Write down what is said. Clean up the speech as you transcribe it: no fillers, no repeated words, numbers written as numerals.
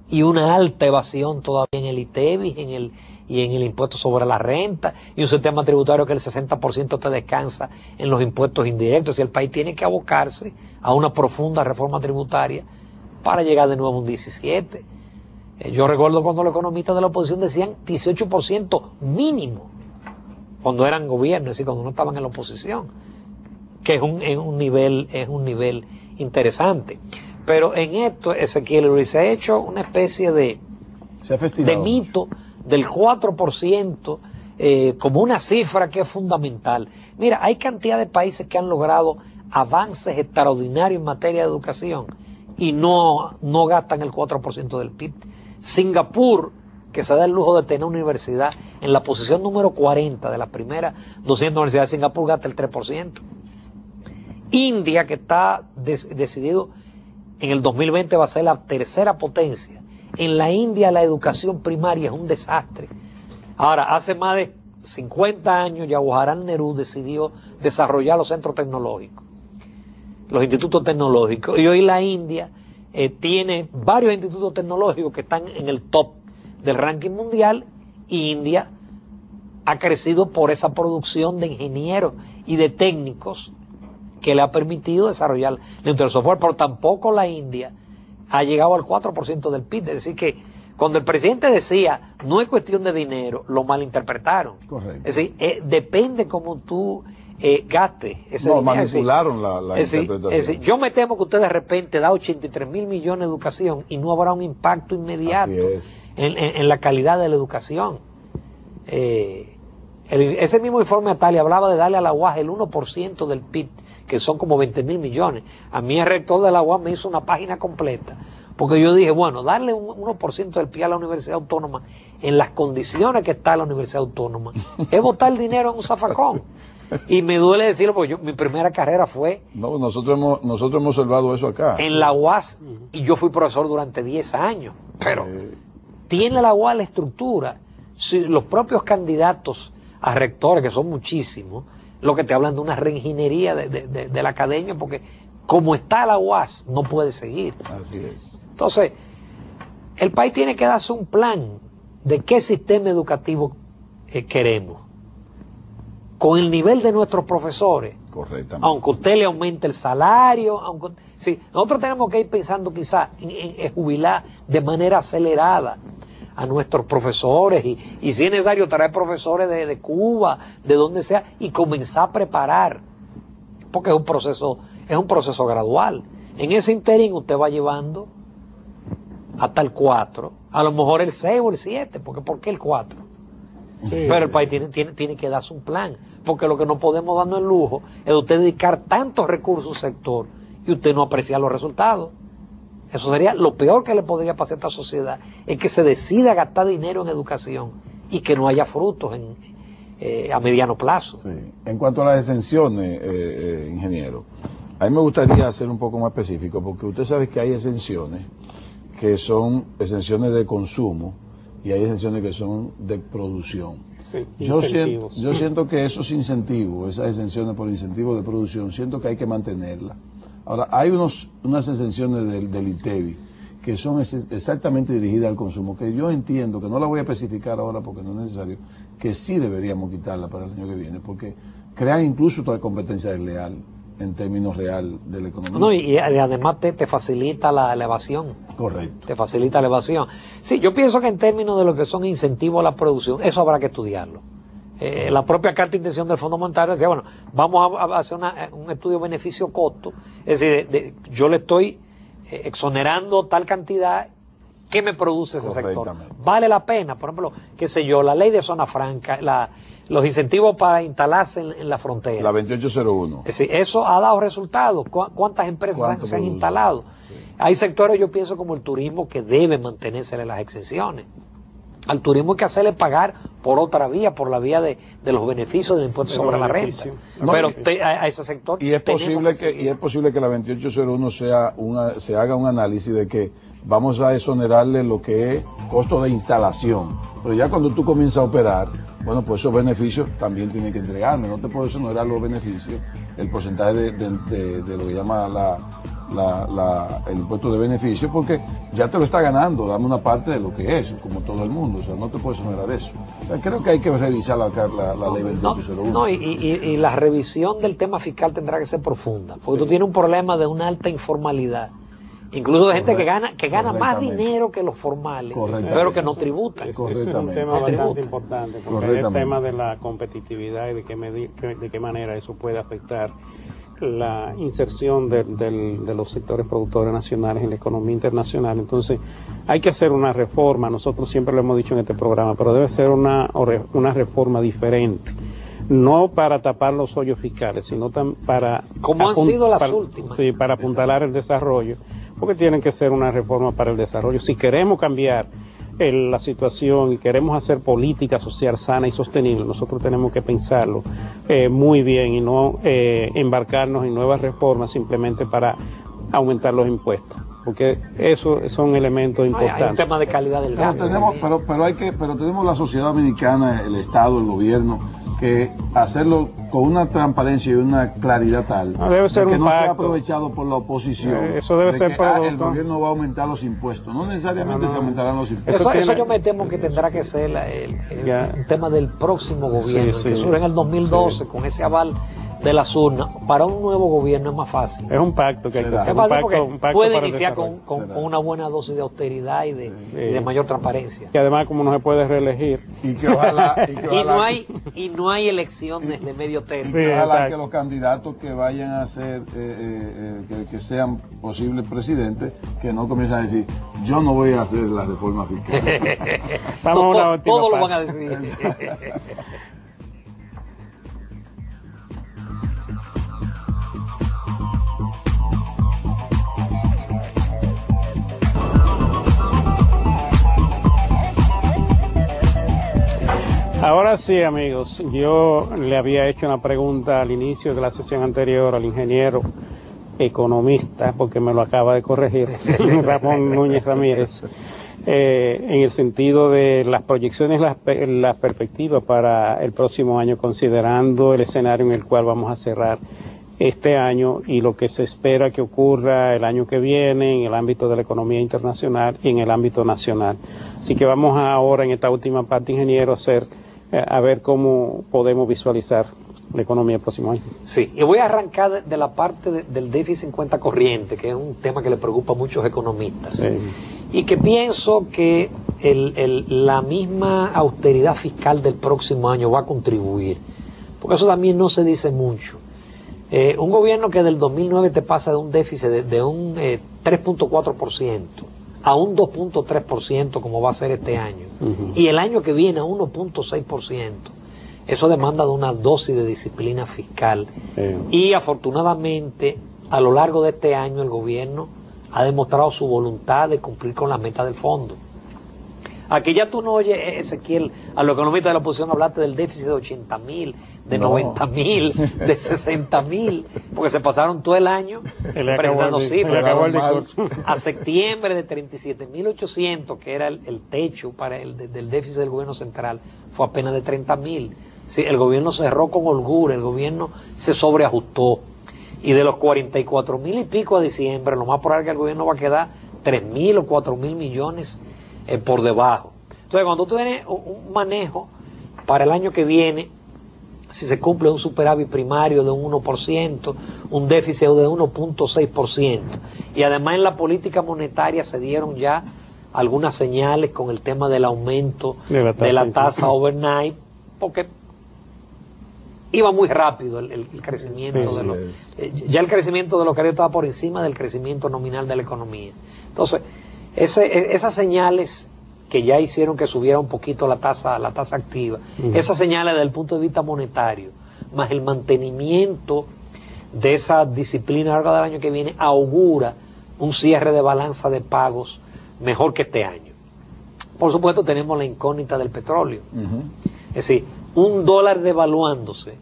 y una alta evasión todavía en el ITEVIS y en el impuesto sobre la renta, y un sistema tributario que el 60% te descansa en los impuestos indirectos. Y el país tiene que abocarse a una profunda reforma tributaria para llegar de nuevo a un 17%. Yo recuerdo cuando los economistas de la oposición decían 18% mínimo, cuando eran gobierno, es decir, cuando no estaban en la oposición, que es un nivel interesante. Pero en esto, Ezequiel Luis, se ha hecho una especie de mito del 4% como una cifra que es fundamental. Mira, hay cantidad de países que han logrado avances extraordinarios en materia de educación y no gastan el 4% del PIB. Singapur, que se da el lujo de tener una universidad en la posición número 40 de las primeras 200 universidades de Singapur, gasta el 3%. India, que está decidido en el 2020 va a ser la tercera potencia. En la India la educación primaria es un desastre. Ahora, hace más de 50 años Jawaharlal Nehru decidió desarrollar los centros tecnológicos, los institutos tecnológicos, y hoy la India tiene varios institutos tecnológicos que están en el top del ranking mundial, y India ha crecido por esa producción de ingenieros y de técnicos que le ha permitido desarrollar dentro del software, pero tampoco la India ha llegado al 4% del PIB. Es decir, que cuando el presidente decía no es cuestión de dinero, lo malinterpretaron. Correcto. Es decir, depende cómo tú gastes ese dinero. Manipularon la interpretación. Es decir, yo me temo que usted de repente da 83.000 millones de educación y no habrá un impacto inmediato en la calidad de la educación. Ese mismo informe Atali hablaba de darle a la UAS el 1% del PIB, que son como 20.000 millones. A mí el rector de la UAS me hizo una página completa, porque yo dije, bueno, darle un 1% del PIB a la Universidad Autónoma en las condiciones que está la Universidad Autónoma es botar el dinero en un zafacón. Y me duele decirlo, porque mi primera carrera fue... No, nosotros hemos observado eso acá. En la UAS, y yo fui profesor durante 10 años, pero tiene la UAS la estructura. Si los propios candidatos a rectores, que son muchísimos, lo que te hablan de una reingeniería de la academia, porque como está la UAS, no puede seguir. Así es. Entonces, el país tiene que darse un plan de qué sistema educativo queremos. Con el nivel de nuestros profesores. Correctamente. Aunque usted le aumente el salario, sí, nosotros tenemos que ir pensando quizás en jubilar de manera acelerada a nuestros profesores y si es necesario traer profesores de Cuba, de donde sea, y comenzar a preparar, porque es un proceso gradual. En ese interín usted va llevando hasta el 4, a lo mejor el 6 o el 7, porque ¿por qué el 4? Pero el país tiene que darse un plan, porque lo que no podemos darnos el lujo es usted dedicar tantos recursos a un sector y usted no apreciar los resultados. Eso sería lo peor que le podría pasar a esta sociedad, es que se decida gastar dinero en educación y que no haya frutos a mediano plazo. Sí. En cuanto a las exenciones, ingeniero, a mí me gustaría ser un poco más específico, porque usted sabe que hay exenciones que son exenciones de consumo y hay exenciones que son de producción. Sí, yo siento que esos incentivos, esas exenciones por incentivos de producción, siento que hay que mantenerlas. Ahora, hay unas exenciones del ITEVIS que son exactamente dirigidas al consumo, que yo entiendo, que no la voy a especificar ahora porque no es necesario, que sí deberíamos quitarla para el año que viene, porque crean incluso toda competencia desleal en términos real de la economía. No, y además te facilita la evasión. Correcto. Te facilita la evasión. Sí, yo pienso que en términos de lo que son incentivos a la producción, eso habrá que estudiarlo. La propia carta de intención del Fondo Monetario decía, bueno, vamos a hacer un estudio beneficio-costo, es decir, yo le estoy exonerando tal cantidad, ¿qué me produce ese sector? ¿Vale la pena? Por ejemplo, qué sé yo, la ley de zona franca, los incentivos para instalarse en la frontera. La 2801. Es decir, eso ha dado resultados. ¿Cuántas empresas se han instalado? Sí. Hay sectores, yo pienso, como el turismo, que deben mantenerse las exenciones. Al turismo hay que hacerle pagar por otra vía, por la vía de los beneficios del impuesto sobre la renta. No, pero a ese sector... Y es posible que la 2801 se haga un análisis de que vamos a exonerarle lo que es costo de instalación. Pero ya cuando tú comienzas a operar, bueno, pues esos beneficios también tienen que entregarme. No te puedo exonerar los beneficios, el porcentaje de lo que llama el impuesto de beneficio, porque ya te lo está ganando, dame una parte de lo que es, como todo el mundo, o sea, no te puedes exonerar eso. O sea, creo que hay que revisar la ley 2801. No, y la revisión del tema fiscal tendrá que ser profunda, porque tú tienes un problema de una alta informalidad, incluso de gente que gana más dinero que los formales, pero que no tributan. Es un tema bastante importante, porque es el tema de la competitividad y de qué manera eso puede afectar la inserción de los sectores productores nacionales en la economía internacional. Entonces hay que hacer una reforma, nosotros siempre lo hemos dicho en este programa, pero debe ser una reforma diferente, no para tapar los hoyos fiscales, sino para como han sido las últimas. Sí, para apuntalar el desarrollo, porque tienen que ser una reforma para el desarrollo. Si queremos cambiar la situación y queremos hacer política social sana y sostenible, nosotros tenemos que pensarlo muy bien y no embarcarnos en nuevas reformas simplemente para aumentar los impuestos, porque eso son elementos importantes. Hay un tema de calidad del gasto. Pero tenemos la sociedad dominicana, el Estado, el gobierno, que hacerlo con una transparencia y una claridad tal debe ser que un no pacto. sea aprovechado por la oposición. Eso debe ser producto. El gobierno va a aumentar los impuestos, no necesariamente se aumentarán los impuestos. Eso yo me temo que tendrá que ser un tema del próximo gobierno, que surge en el 2012 con ese aval de las urnas. Para un nuevo gobierno es más fácil. Es un pacto que hay que hacer. Es fácil porque puede iniciar con una buena dosis de austeridad y de mayor transparencia. Y además, como no se puede reelegir. Y que ojalá, y no hay elecciones de medio término. Sí, ojalá que los candidatos que vayan a ser, que sean posibles presidentes, que no comiencen a decir, yo no voy a hacer la reforma fiscal. Vamos a una última todo lo van a pausa. decir. Ahora sí, amigos, yo le había hecho una pregunta al inicio de la sesión anterior al ingeniero economista, porque me lo acaba de corregir, Ramón Núñez Ramírez, en el sentido de las proyecciones, las perspectivas para el próximo año, considerando el escenario en el cual vamos a cerrar este año y lo que se espera que ocurra el año que viene en el ámbito de la economía internacional y en el ámbito nacional. Así que vamos ahora en esta última parte, ingeniero, a ver cómo podemos visualizar la economía el próximo año. Sí, y voy a arrancar de la parte del déficit en cuenta corriente, que es un tema que le preocupa a muchos economistas. Sí. Y que pienso que la misma austeridad fiscal del próximo año va a contribuir, porque eso también no se dice mucho. Un gobierno que del 2009 te pasa de un déficit de un 3.4% a un 2.3% como va a ser este año, y el año que viene a 1.6%, eso demanda de una dosis de disciplina fiscal. Y afortunadamente a lo largo de este año el gobierno ha demostrado su voluntad de cumplir con las metas del fondo. Aquí ya tú no oyes, Ezequiel, a los economistas de la oposición hablarte del déficit de 80.000, de 90.000, de 60.000, porque se pasaron todo el año presentando cifras. A septiembre de 37.800, que era el techo para del déficit del gobierno central, fue apenas de 30.000. Sí, el gobierno cerró con holgura, el gobierno se sobreajustó. Y de los 44.000 y pico a diciembre, lo más probable es que el gobierno va a quedar 3.000 o 4.000 millones por debajo. Entonces, cuando tú tienes un manejo para el año que viene, si se cumple un superávit primario de un 1%, un déficit de 1.6%, y además en la política monetaria se dieron ya algunas señales con el tema del aumento de la tasa overnight, porque iba muy rápido el crecimiento ya el crecimiento de los créditos estaba por encima del crecimiento nominal de la economía. Entonces, esas señales que ya hicieron que subiera un poquito la tasa activa, esas señales desde el punto de vista monetario, más el mantenimiento de esa disciplina a lo largo del año que viene, augura un cierre de balanza de pagos mejor que este año. Por supuesto tenemos la incógnita del petróleo. Es decir, $1 devaluándose